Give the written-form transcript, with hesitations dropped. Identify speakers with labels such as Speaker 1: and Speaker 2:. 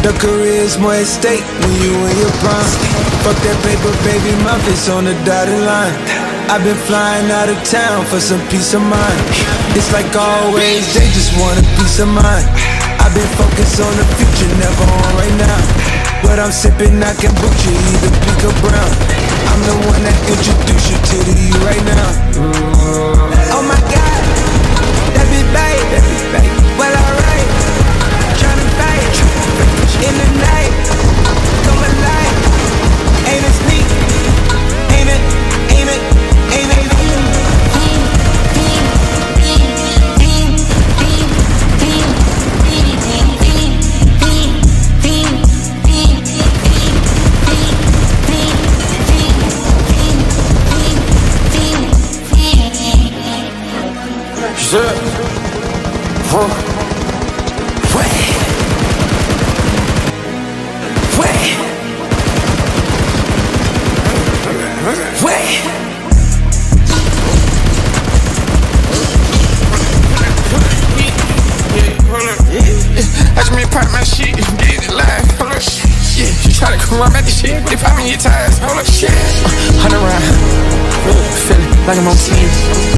Speaker 1: The career's more at stake when you in your prime. Fuck that paper, baby, my face on the dotted line. I've been flying out of town for some peace of mind. It's like always, they just want a piece of mind. I've been focused on the future, never on right now. But I'm sipping that kombucha, either pink or brown. I'm the one that introduced you to the you right now. Oh my God, that be babe, well alright. Tryna fight in the night, come alive. Ain't it sneak? Ain't it? Ain't it? Ain't it?
Speaker 2: Watch me pop my shit, get it live, hold up. Yeah, you try to come around back the shit, they pop me your tires, hold up. Shit, 100 round, feel it like I'm on 10.